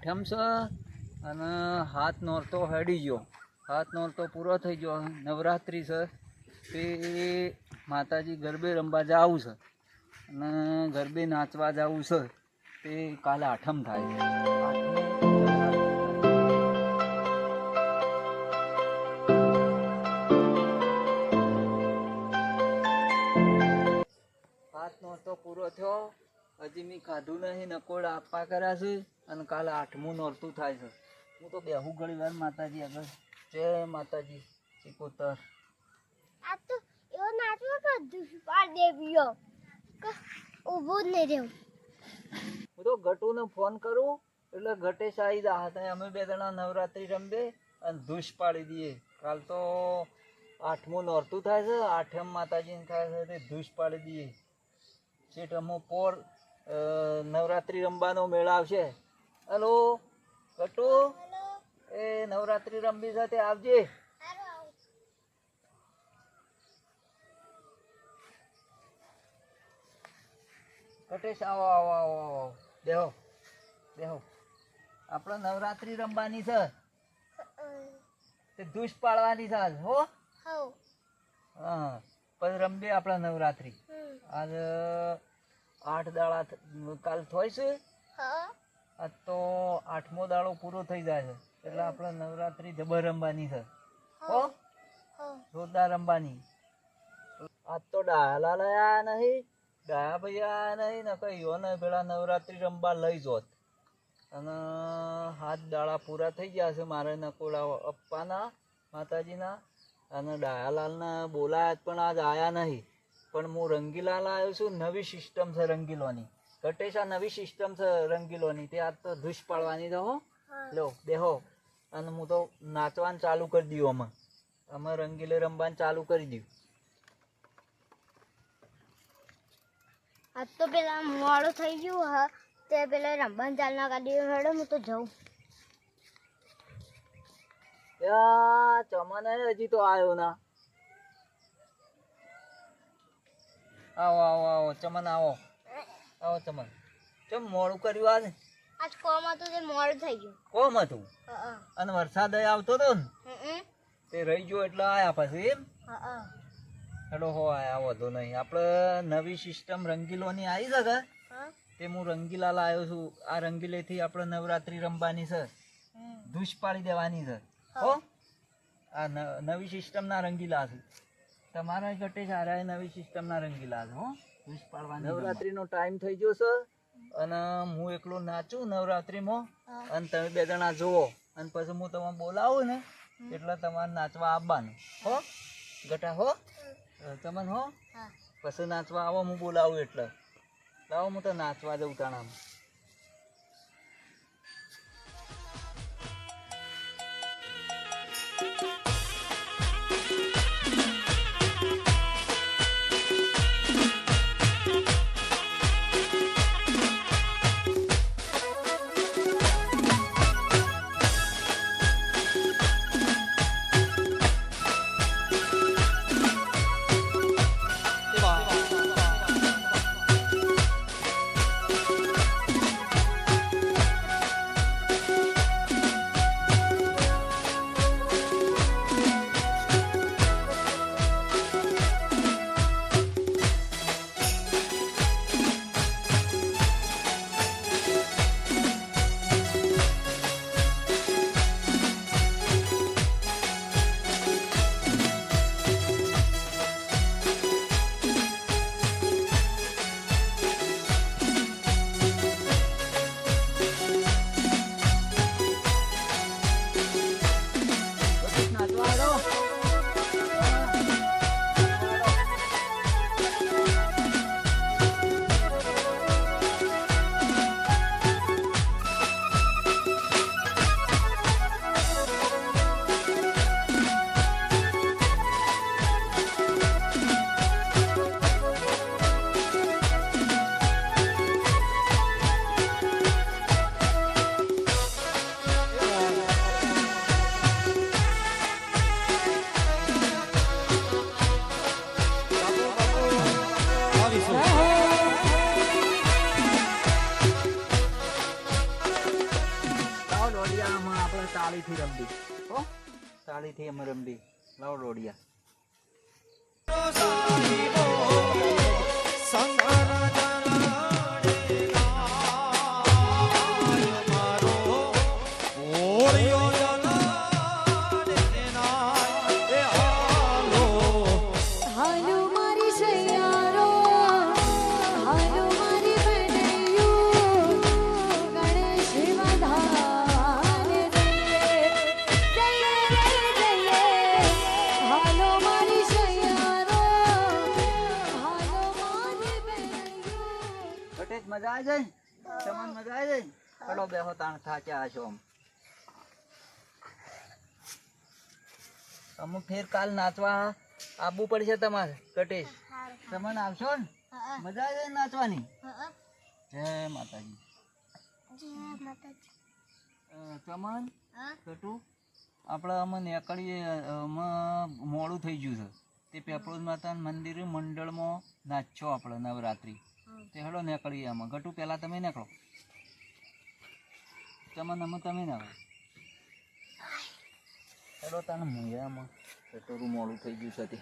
આઠમ છે અને હાથ નોરતો હેડી ગયો. હાથ નોરતો પૂરો થઈ ગયો. નવરાત્રિ છે તે માતાજી ગરબે રમવા જવું છે અને ગરબે નાચવા જવું છે તે કાલે આઠમ થાય. હાથ નોરતો પૂરો થયો, હજી મેં ખાધું નહીં, નકોડા આપવા કર્યા છે અને કાલે આઠમું નોરતું થાય છે. હું તો બેહું ઘણી વાર માતાજી આગળ. જય માતાજી. સિકોતર આ તો એવો નાચવો કે દુષ્પાળ દેવીઓ ઊભું જ નહીં રહેવું. હું તો ગટુને ફોન કરું એટલે ગટેશ આવી જા હતા. અમે બે જણા નવરાત્રિ રમીએ અને ધૂસ પાડી દઈએ. કાલ તો આઠમું નોરતું થાય છે, આઠમ માતાજીને થાય છે તે ધૂસ પાડી દઈએ. શેઠ અમો પોર નવરાત્રિ રમવાનો મેળા આવશે. હલો ગટુ, એ નવરાત્રિ રમવી સાથે આવજે. કટેશ આવો આવો આવો આવો, બેહો બેહો. આપણે નવરાત્રિ રમવાની છે તે ધૂસ પાડવાની છે આજ. હો હા, પછી રમીએ આપણે નવરાત્રિ. આજ 8 દાડા કાલ થોય છે. આજ તો 8મો દાડો પૂરો થઈ જાય છે એટલે આપણે નવરાત્રિ જબર રમવાની છે. હો, જોરદાર રમવાની. આજ તો ડાયાલાલ આયા નહીં, ડાયા ભાઈ આયા નહીં ને કઈ યોને પેલા નવરાત્રિ રમવા લઈ જોત. અને 7 દાડા પૂરા થઈ ગયા છે મારે નકોડા અપ્પાના માતાજીના. અને ડાયાલાલને બોલાયા પણ આજ આયા નહીં. પણ હું રંગીલાલ આવ્યો છું. નવી સિસ્ટમ છે રંગીલોની. ગટેશા નવી સિસ્ટમ છે રંગીલોની. તે આજ તો ધૂસ પાડવાની છે. હો લો બેહો. અને હું તો નાચવાનું ચાલુ કરી દઉં. અમે રંગીલે રમવાનું ચાલુ કરી દઉં. આજ તો પેલા મોડું થઈ ગયું હા તે પેલા રમવાનું ચાલ ના કાઢી મેડમ હું તો જાઉં. યા ચમન હજી તો આવ્યો ના. આવો આવો આવો ચમન આવો આવો ચમન. ચમ મોડું કર્યું આજ? આજ કોમ હતું તે મોડું થઈ ગયું. કોમ હતું અને વરસાદ આવતો હતો ને તે રહી ગયો એટલે આયા પછી એમ. હેડો હો આયા, વધુ નહીં. આપણે નવી સિસ્ટમ રંગીલોની આવી છે કે તે હું રંગીલાલ આવ્યો છું. આ રંગીલેથી આપણે નવરાત્રિ રમવાની છે, ધૂસ પાડી દેવાની છે. હો, આ નવી સિસ્ટમના રંગીલા છે. તમારા ગટે સારા નવી સિસ્ટમના રંગીલા છે. હો, ધૂસ પાડવાની. નવરાત્રિનો ટાઈમ થઈ ગયો છે અને હું એકલો નાચું નવરાત્રિમાં અને તમે બે જણા જુઓ અને પછી હું તમને બોલાવું ને એટલે તમારે નાચવા આવવાનું. હો ગટા. હો ચમન. હો, પછી નાચવા આવો હું બોલાવું એટલે. લાવો હું તો નાચવા જઉં તાણામાં. તાળીથી રમડી હો તાળીથી અમે રમડી લાવો રોડિયા હાલો મારી સૈયારો હાલો મારી બહેનૈયું ગણેશ વધારે જઈએ હાલો મારી સૈયારો હાલો મારી બહેનૈયું કટેશ મજા આવે છે ને તમને મજા આવે છે ને ચલો બેહો તાણ થાચ્યા હશો અમુક ફેર કાલ નાચવા આવવું પડશે તમારે કટેશ તમને આવશો ને મજા આવે છે ને નાચવાની જય માતાજી ચમન કટુ આપણે અમે નીકળીએ મોડું થઈ ગયું છે તે પેપરોજ માતા મંદિર મંડળમાં નાચશો આપણે નવરાત્રિ તે હેડો નીકળીએ આમાં ગટુ પહેલાં તમે નીકળો ચમન અમે તમે નીકળો હેડો તને મૂયામાં પેટરું મોડું થઈ ગયું છે તે